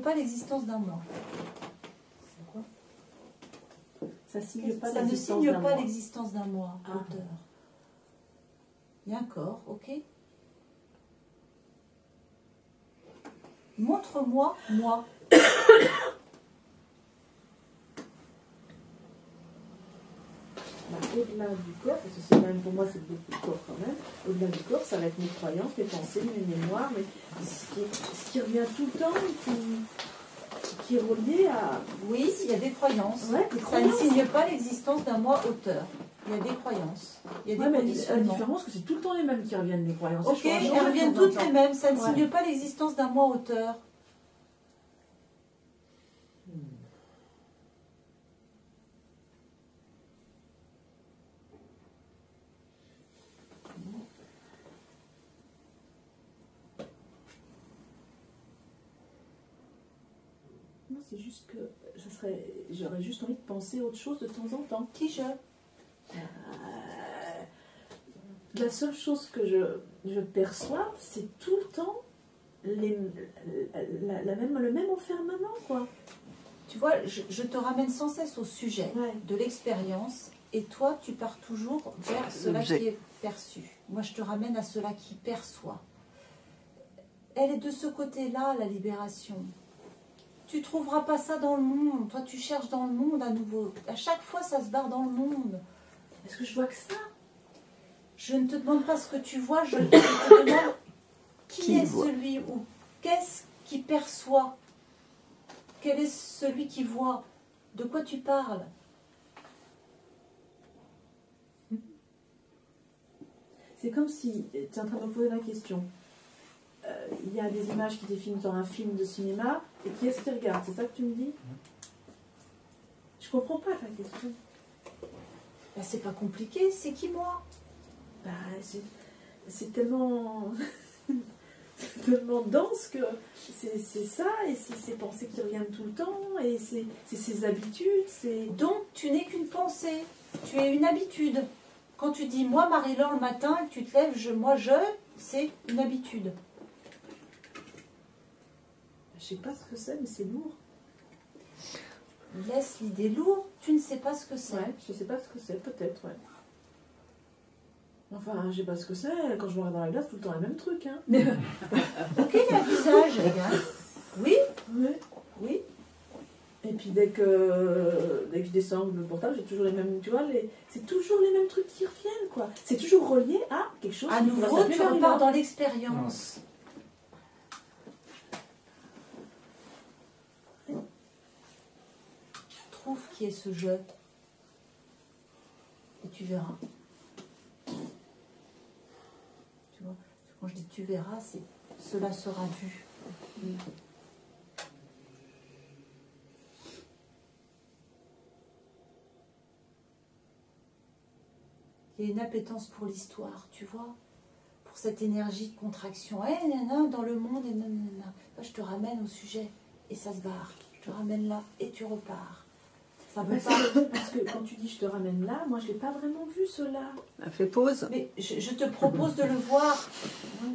pas l'existence d'un moi. C'est quoi? Ça signe pas Ça ne l'existence signe d'un pas moi. l'existence d'un moi, Ah. auteur. Il y a un corps, ok. Montre-moi, moi. Bah, au-delà du corps, parce que c'est même pour moi c'est beaucoup de corps quand même, au-delà du corps, ça va être mes croyances, mes pensées, mes mémoires, mais ce qui revient tout le temps, qui est relié à... Oui, il y a des croyances. Ouais, des Ça croyances. ne signe pas l'existence d'un moi auteur. Il y a des croyances. Il y a des Ouais, mais la conditionnements. différence, c'est que c'est tout le temps les mêmes qui reviennent, les croyances. Ok, Ça change elles reviennent de temps en toutes temps. les mêmes. Ça ne Ouais. signe pas l'existence d'un moi auteur. Non, c'est juste que j'aurais juste envie de penser à autre chose de temps en temps. Qui je? La seule chose que je perçois, c'est tout le temps le même enfermement, quoi. Tu vois, je te ramène sans cesse au sujet Ouais. de l'expérience et toi, tu pars toujours vers cela qui est perçu. Moi, je te ramène à cela qui perçoit. Elle est de ce côté-là, la libération. Tu ne trouveras pas ça dans le monde. Toi, tu cherches dans le monde à nouveau. À chaque fois, ça se barre dans le monde. Est-ce que je vois que ça? Je ne te demande pas ce que tu vois, je te demande qui est celui ou qu'est-ce qui perçoit. Quel est celui qui voit? De quoi tu parles? C'est comme si tu es en train de me poser la question. Il y a des images qui définissent dans un film de cinéma, et qui est-ce qui regarde? C'est ça que tu me dis? Je comprends pas ta question. Ben, c'est pas compliqué, c'est qui moi? Bah, c'est tellement... c'est tellement dense que c'est ça, et c'est ces pensées qui reviennent tout le temps, et c'est ses habitudes, c'est... Donc, tu n'es qu'une pensée, tu es une habitude. Quand tu dis moi, Marie-Laure, le matin, que tu te lèves, c'est une habitude. Je sais pas ce que c'est, mais c'est lourd. Laisse l'idée lourde, tu ne sais pas ce que c'est. Ouais, je sais pas ce que c'est, peut-être, ouais. Enfin, je sais pas ce que c'est, quand je me regarde dans la glace, tout le temps le même truc, hein. Ok, il y a un visage, les gars. Oui, Ouais. oui. Et puis dès que je descends le portable, j'ai toujours les mêmes, tu vois, c'est toujours les mêmes trucs qui reviennent, quoi. C'est toujours relié à quelque chose À qui nouveau, pourrait tu s'appeler repars Marie-Laure. dans l'expérience. Trouve qui est ce jeu. Et tu verras. Tu vois, quand je dis tu verras, c'est cela sera vu. Il y a une appétence pour l'histoire, tu vois, pour cette énergie de contraction. Eh, nana, dans le monde, et nanana. Moi, je te ramène au sujet, et ça se barre. Je te ramène là, et tu repars. Ça veut pas... Parce que quand tu dis je te ramène là, moi je l'ai pas vraiment vu cela. Elle fait pause. Mais je te propose de le voir,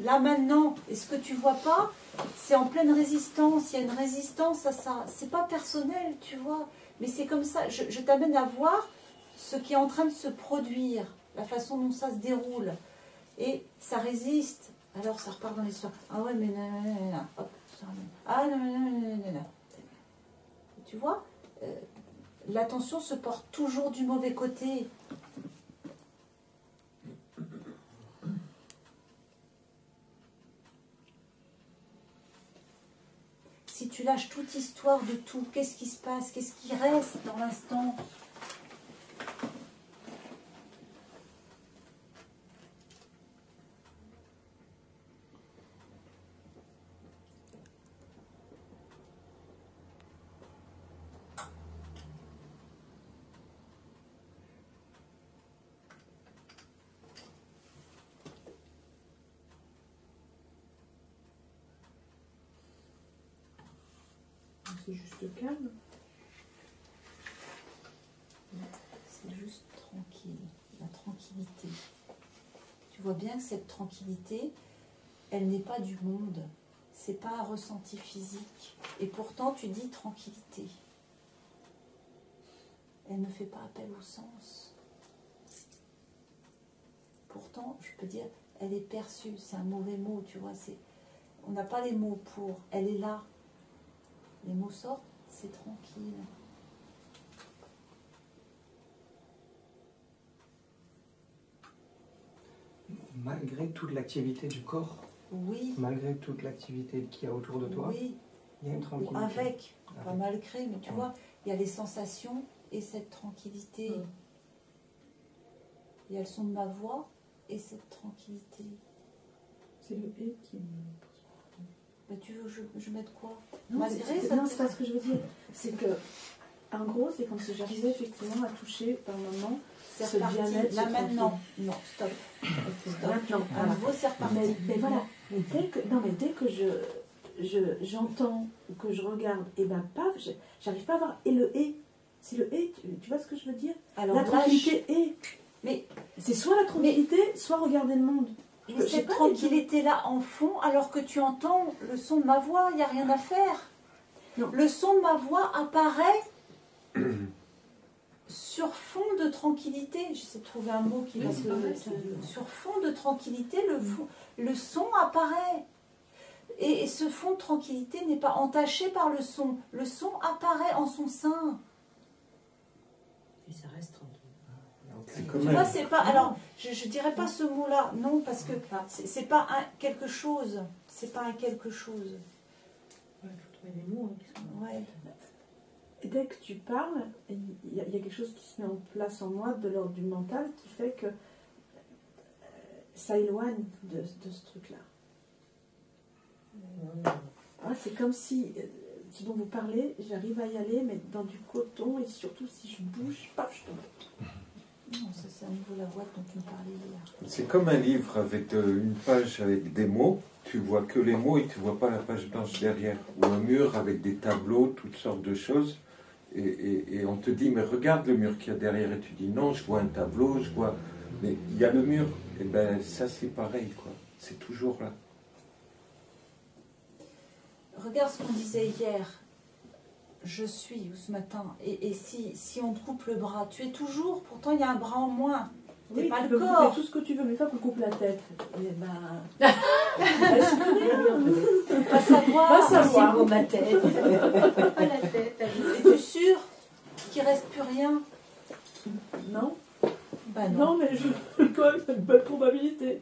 là, maintenant. Et ce que tu vois pas, c'est en pleine résistance. Il y a une résistance à ça. C'est pas personnel, tu vois. Mais c'est comme ça. Je t'amène à voir ce qui est en train de se produire, la façon dont ça se déroule. Et ça résiste. Alors ça repart dans l'histoire. Ah ouais, mais nanana. Hop, ça ramène. Ah non, non, non, non, non. Tu vois, l'attention se porte toujours du mauvais côté. Si tu lâches toute histoire de tout, qu'est-ce qui se passe? Qu'est-ce qui reste dans l'instant? C'est juste calme. C'est juste tranquille, la tranquillité. Tu vois bien que cette tranquillité, elle n'est pas du monde. c'est pas un ressenti physique. Et pourtant, tu dis tranquillité. Elle ne fait pas appel au sens. Pourtant, je peux dire, elle est perçue. C'est un mauvais mot, tu vois. On n'a pas les mots pour. Elle est là. Les mots sortent, c'est tranquille. Malgré toute l'activité du corps, Oui. malgré toute l'activité qu'il y a autour de toi, Oui. il y a une tranquillité. Ou avec. Pas Avec. malgré, mais tu vois, il y a les sensations et cette tranquillité. Il y a le son de ma voix et cette tranquillité. C'est le et qui me... Bah, tu veux que je mette quoi? Non, Malgré, non, c'est pas ce que je veux dire. C'est que, en gros, c'est comme si j'arrivais effectivement à toucher par moment c'est ce reparti. bien-être. Là ce maintenant. Non, stop. Stop. Maintenant, À voilà. nouveau, c'est reparti. Mais voilà. Mais dès que j'entends ou que je regarde, et ben paf, j'arrive pas à voir. Et le et, c'est le et. Tu vois ce que je veux dire? Alors, la là, tranquillité est. Mais c'est soit la tranquillité, soit regarder le monde. Mais cette tranquillité-là en fond, alors que tu entends le son de ma voix, il n'y a rien à faire. Non. Le son de ma voix apparaît sur fond de tranquillité. J'essaie de trouver un mot qui va sur fond de tranquillité, le son apparaît. Et ce fond de tranquillité n'est pas entaché par le son. Le son apparaît en son sein. Et ça reste tranquille. Tu vois, c'est pas. Alors, je dirais pas ce mot-là, non, parce que c'est pas un quelque chose. C'est pas un quelque chose. Il faut trouver des mots. Ouais. Et dès que tu parles, il y a quelque chose qui se met en place en moi de l'ordre du mental qui fait que ça éloigne de ce truc-là. C'est comme si, ce dont vous parlez, j'arrive à y aller, mais dans du coton, et surtout si je bouge, paf, je tombe. Non, ça c'est à nouveau la boîte dont tu me parlais hier. C'est comme un livre avec une page avec des mots, tu vois que les mots et tu vois pas la page blanche derrière. Ou un mur avec des tableaux, toutes sortes de choses. Et on te dit, mais regarde le mur qu'il y a derrière. Et tu dis, non, je vois un tableau, je vois... Mais il y a le mur. Et ben ça c'est pareil, quoi. C'est toujours là. Regarde ce qu'on disait hier. Je suis, ou ce matin, et si on te coupe le bras, tu es toujours, pourtant il y a un bras en moins. T'es Oui, pas tu le peux corps. couper tout ce que tu veux, mais pas qu'on coupe la tête. Et Pas savoir. Pas savoir. C'est beau ma tête. Pas la tête. Es-tu sûr qu'il reste plus rien? Non. Bah non. Non, mais quand même, c'est une bonne probabilité.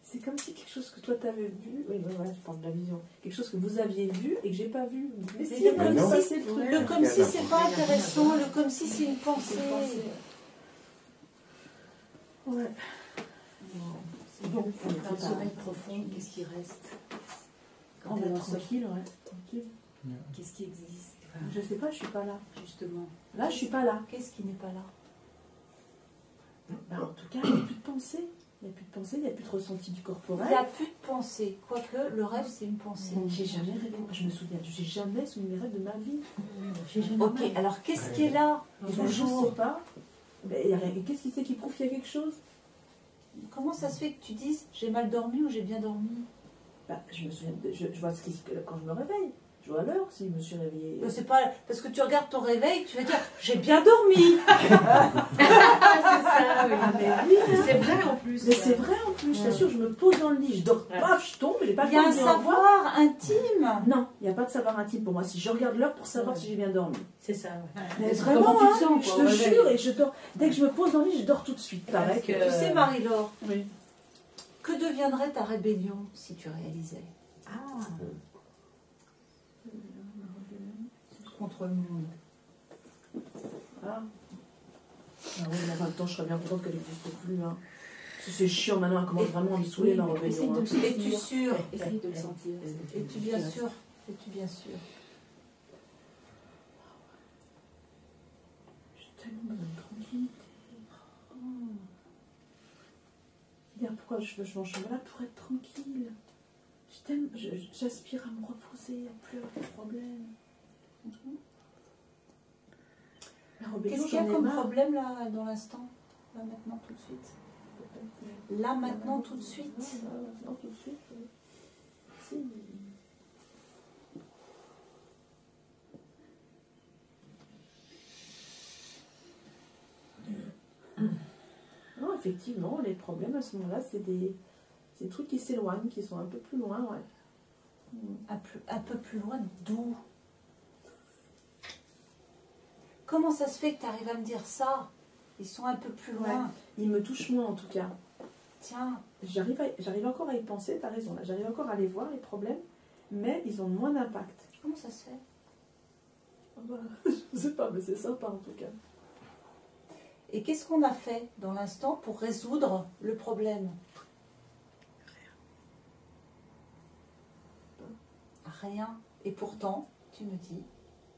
C'est comme si quelque chose que toi t'avais vu, oui, voilà, je parle de la vision, quelque chose que vous aviez vu et que j'ai pas vu. Mais si, le comme non. si c'est le truc. Le comme si c'est pas intéressant, le comme si c'est une pensée. Ouais. Bon, un sommeil profond, qu'est-ce qui reste? On va être tranquille, ouais. Tranquille. Qu'est-ce qui existe? Je sais pas, je suis pas là. Justement. Là, je suis pas là. Qu'est-ce qui n'est pas là? En tout cas, il n'y a plus de pensée. Il n'y a plus de pensée, il n'y a plus de ressenti du Il corporel. n'y a plus de pensée. Quoique, le rêve, c'est une pensée. J'ai jamais rêvé. Je me souviens, j'ai jamais soumis mes rêves de ma vie. Ok, alors qu'est-ce qui est là? Et ben, je ne sais pas. Ben, y a rien. Qu'est-ce qui c'est qui prouve qu'il y a quelque chose? Comment ça se fait que tu dises j'ai mal dormi ou j'ai bien dormi? Ben, je me souviens, je vois ce qui, quand je me réveille. Je vois l'heure si je me suis réveillée. C'est pas parce que tu regardes ton réveil, tu vas dire j'ai bien dormi. C'est ça, oui. Mais oui, C'est vrai en plus. mais c'est vrai en plus, je t'assure, je me pose dans le lit, je dors, paf, je tombe, j'ai pas Il y a le un temps de dire au revoir. savoir intime. Non, il n'y a pas de savoir intime pour moi. Si je regarde l'heure pour savoir si j'ai bien dormi. C'est ça. Mais C'est vraiment, comment tu te hein, sens, je quoi, te au réveil. jure, et je dors. Dès que je me pose dans le lit, je dors tout de suite. Pareil. que- Tu sais, Marie-Laure, Oui. que deviendrait ta rébellion si tu réalisais Ah, contre le monde? Ah. Ah oui, mais en même temps, je serais bien contente qu'elle n'existe plus. Hein. Parce que c'est chiant maintenant, elle commence vraiment à me saouler ma essaye rébellion. de Hein. le Es-tu sentir. sûr? Essaye de le sentir. Es-tu bien sûr? Es-tu bien sûr? J'ai tellement besoin de tranquillité. Regarde pourquoi je m'en suis là pour être tranquille. J'aspire à me reposer, à plus avoir de problème. La rébellion, Qu'est-ce qu'il y a j'en ai comme marre. problème là, dans l'instant? Là, maintenant, tout de suite. Là, maintenant, tout de suite. Non, tout de suite. Si. Non, effectivement, les problèmes à ce moment-là, c'est des trucs qui s'éloignent, qui sont un peu plus loin, ouais. Un peu plus loin d'où? Comment ça se fait que tu arrives à me dire ça? Ils sont un peu plus loin. Ouais. Ils me touchent moins en tout cas. Tiens, J'arrive encore à y penser, t'as raison, là. J'arrive encore à les voir, les problèmes, mais ils ont moins d'impact. comment ça se fait? Je sais pas, mais c'est sympa en tout cas. Et qu'est-ce qu'on a fait dans l'instant pour résoudre le problème? Rien. Et pourtant, tu me dis,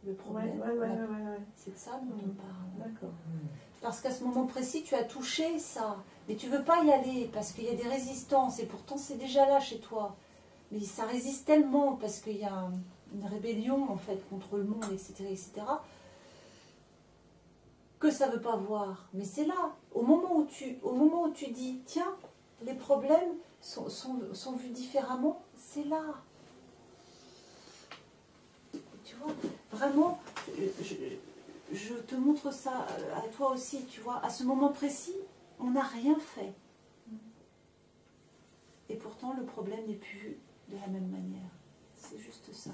le problème, Ouais. c'est de ça dont on parle. D'accord. Parce qu'à ce moment précis, tu as touché ça. Mais tu veux pas y aller parce qu'il y a des résistances. Et pourtant, c'est déjà là chez toi. Mais ça résiste tellement parce qu'il y a une rébellion, en fait, contre le monde, etc., etc., que ça veut pas voir. Mais c'est là. Au moment où tu dis, tiens, les problèmes sont vus différemment, c'est là. Tu vois, vraiment, je te montre ça à toi aussi, tu vois. À ce moment précis, on n'a rien fait. Et pourtant, le problème n'est plus de la même manière. C'est juste ça.